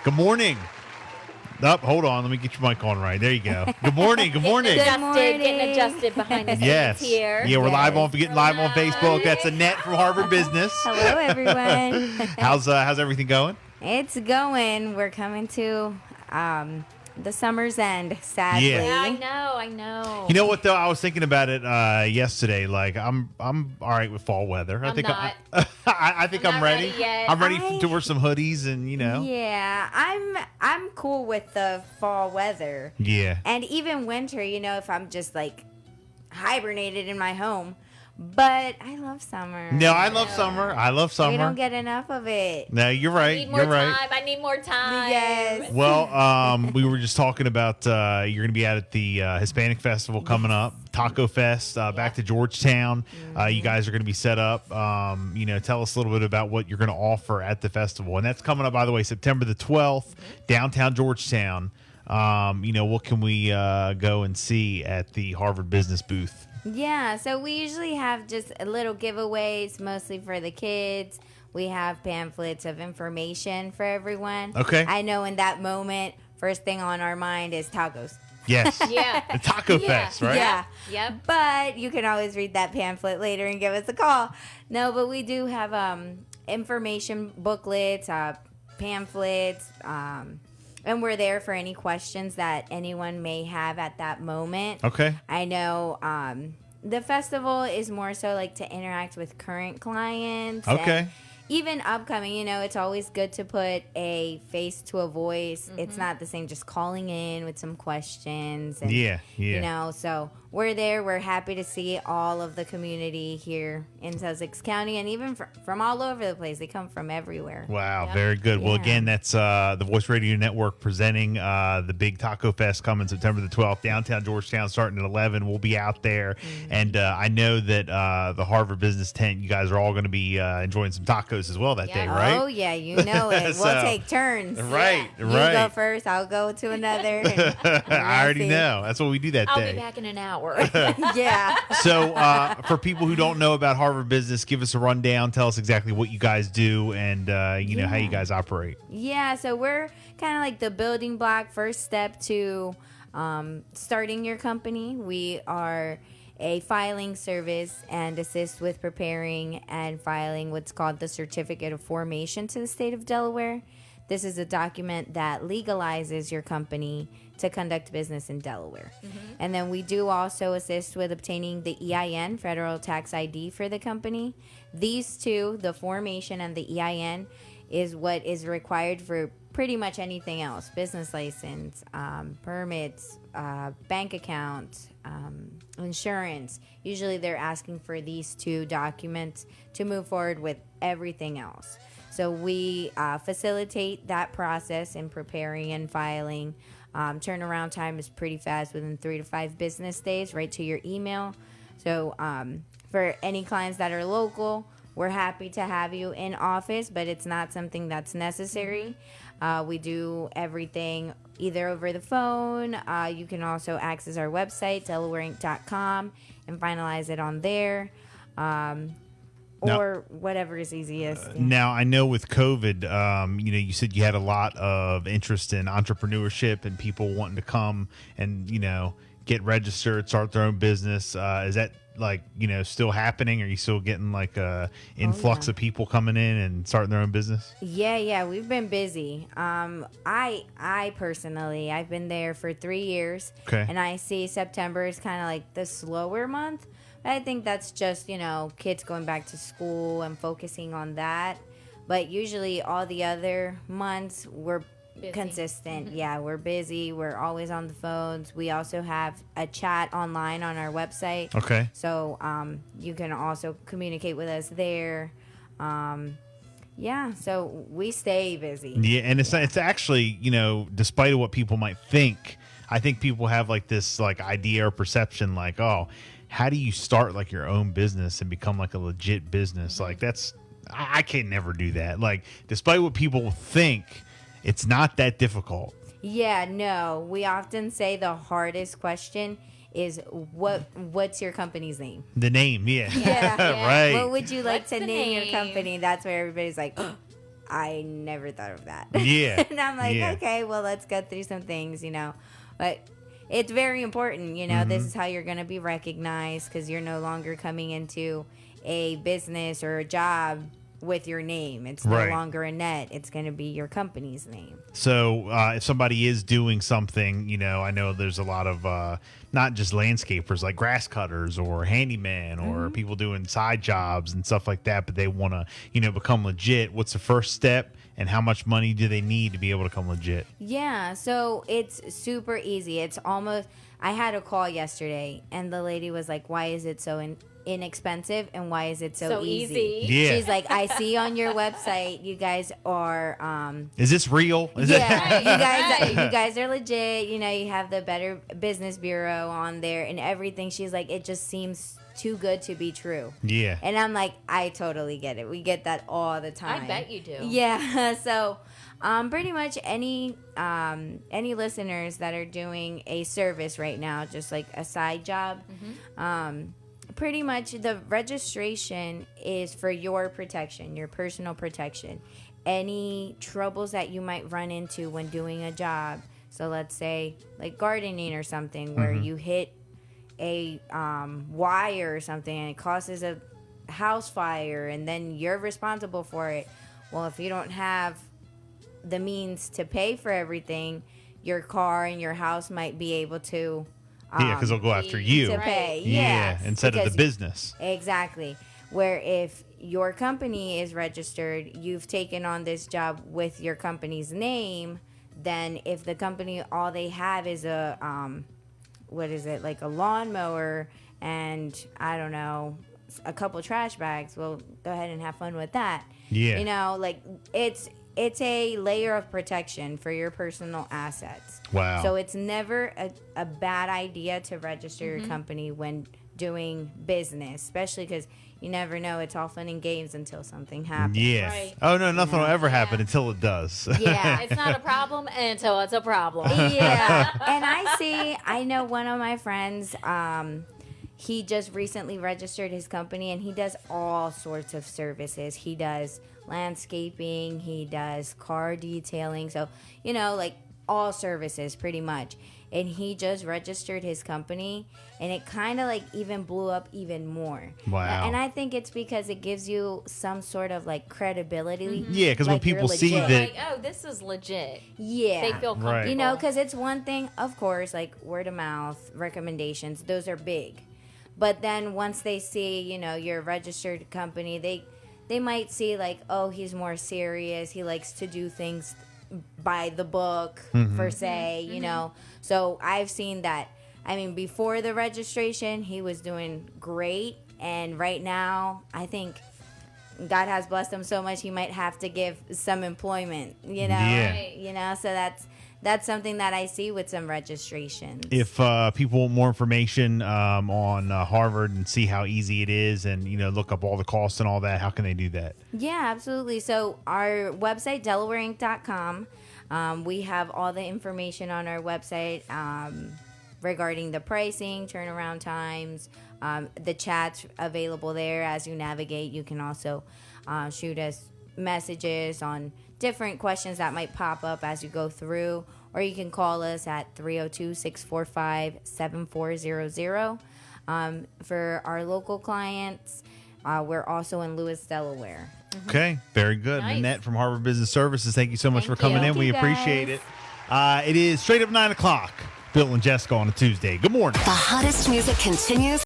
Good morning. Hold on. Let me get your mic on right. There you go. Good morning. Good morning. Getting adjusted behind the scenes here. Yeah, we're getting live on Facebook. That's Annette from Harvard Business. Hello, everyone. How's everything going? It's going. We're coming to the summer's end, sadly. Yeah. I know. You know what though? I was thinking about it yesterday. Like I'm all right with fall weather. I'm not. I think I'm ready. Yet. I'm ready to wear some hoodies and Yeah, I'm cool with the fall weather. Yeah. And even winter, if I'm just like hibernated in my home. But I love summer. No, I love summer. I love summer. We don't get enough of it. No, you're right. I need more time. Yes. Well, we were just talking about you're going to be out at the Hispanic Festival coming up, Taco Fest, back to Georgetown. You guys are going to be set up. Tell us a little bit about what you're going to offer at the festival. And that's coming up, by the way, September the 12th, downtown Georgetown. What can we go and see at the Harvard Business booth? Yeah, so we usually have just little giveaways, mostly for the kids. We have pamphlets of information for everyone. Okay. I know in that moment, first thing on our mind is tacos. Yes. Yeah. The Taco Fest, right? Yeah. Yep. But you can always read that pamphlet later and give us a call. No, but we do have information booklets, pamphlets, and we're there for any questions that anyone may have at that moment. Okay. I know the festival is more so like to interact with current clients. Okay. And even upcoming, it's always good to put a face to a voice. Mm-hmm. It's not the same just calling in with some questions. And, Yeah. So we're there. We're happy to see all of the community here in Sussex County and even from all over the place. They come from everywhere. Wow, Yep. very good. Well, Yeah. again, that's the Voice Radio Network presenting the big Taco Fest coming September the 12th, downtown Georgetown, starting at 11. We'll be out there. And I know that the Harvard Business tent, you guys are all going to be enjoying some tacos as well that day, right? Oh, yeah, you know it. So- We'll take turns. Right, You right. go first, I'll go to another. and I already see. know. That's what we do that I'll day. be back in an hour. Yeah. So, for people who don't know about Harvard Business, give us a rundown. Tell us exactly what you guys do and, how you guys operate. Yeah, so we're kind of like the building block, first step to starting your company. We are a filing service and assist with preparing and filing what's called the Certificate of Formation to the state of Delaware. This is a document that legalizes your company to conduct business in Delaware. And then we do also assist with obtaining the EIN, Federal Tax ID, for the company. These two, the formation and the EIN, is what is required for pretty much anything else. Business license, permits, bank account, insurance. Usually they're asking for these two documents to move forward with everything else. So we facilitate that process in preparing and filing. Turnaround time is pretty fast, within 3 to 5 business days, right to your email. So for any clients that are local, we're happy to have you in office, but it's not something that's necessary. We do everything either over the phone. You can also access our website, delawareinc.com, and finalize it on there. Or whatever is easiest. Now, I know with COVID, you said you had a lot of interest in entrepreneurship and people wanting to come and, get registered, start their own business. Is that still happening? Are you still getting like a influx of people coming in and starting their own business? Yeah, we've been busy. I personally, I've been there for 3 years. Okay. And I see September is kind of like the slower month. I think that's just, kids going back to school and focusing on that. But usually all the other months, we're consistent. Yeah, we're busy. We're always on the phones. We also have a chat online on our website. Okay. So you can also communicate with us there. So we stay busy. Yeah, and it's actually, despite what people might think, I think people have like this like idea or perception like, oh, how do you start like your own business and become like a legit business? Like I can never do that. Like, despite what people think, it's not that difficult. Yeah, no. We often say the hardest question is what's your company's name? The name, yeah. Yeah. Right. What would you like What's to the name your name? company? That's where everybody's like, I never thought of that. Yeah. And I'm like, Yeah. okay, well, let's go through some things, but it's very important, this is how you're going to be recognized, because you're no longer coming into a business or a job with your name. It's no Right. longer Annette. It's going to be your company's name. So if somebody is doing something, I know there's a lot of not just landscapers, like grass cutters or handyman or people doing side jobs and stuff like that, but they want to, become legit. What's the first step, and how much money do they need to be able to become legit? Yeah, so it's super easy. It's almost, I had a call yesterday, and the lady was like, why is it so inexpensive, and why is it so easy? Yeah. She's like, I see on your website you guys are Is this real? Is yeah, you guys are legit. You have the Better Business Bureau on there and everything. She's like, it just seems too good to be true. Yeah. And I'm like, I totally get it. We get that all the time. I bet you do. Yeah. So pretty much any listeners that are doing a service right now, just like a side job, pretty much the registration is for your protection, your personal protection. Any troubles that you might run into when doing a job. So let's say like gardening or something where you hit a wire or something and it causes a house fire, and then you're responsible for it. Well, if you don't have the means to pay for everything, your car and your house might be able to because they'll go after you. to pay. Yeah, instead of the because business. Exactly. Where if your company is registered, you've taken on this job with your company's name, then if the company, all they have is a, like a lawnmower and, I don't know, a couple trash bags, well, go ahead and have fun with that. Yeah. It's a layer of protection for your personal assets. Wow. So it's never a bad idea to register your company when doing business, especially because you never know. It's all fun and games until something happens. Yeah. Right. Oh, no, nothing will ever happen until it does. Yeah. It's not a problem until it's a problem. Yeah. And I know one of my friends, he just recently registered his company, and he does all sorts of services. He does landscaping, he does car detailing, so like all services pretty much. And he just registered his company, and it kind of like even blew up even more. Wow. And I think it's because it gives you some sort of like credibility. Yeah, because when like you're people see legit. that, Like, oh, this is legit. Yeah. They feel comfortable. Right. Because it's one thing, of course, like word of mouth, recommendations, those are big. But then once they see, you're a registered company, they might see like, oh, he's more serious. He likes to do things by the book, per se, So I've seen that. I mean, before the registration, he was doing great. And right now, I think God has blessed him so much, he might have to give some employment, Yeah. Right. So that's something that I see with some registrations. if people want more information on Harvard and see how easy it is and, look up all the costs and all that, how can they do that? Yeah, absolutely. So our website, DelawareInc.com, we have all the information on our website regarding the pricing, turnaround times, the chats available there as you navigate. You can also shoot us messages on different questions that might pop up as you go through, or you can call us at 302-645-7400. For our local clients, we're also in Lewis, Delaware. Okay, very good. Nice. Annette from Harvard Business Services, thank you so much Thank for coming you. in. We Thank you, appreciate guys. it. It is straight up 9 o'clock. Bill and Jessica on a Tuesday. Good morning. The hottest music continues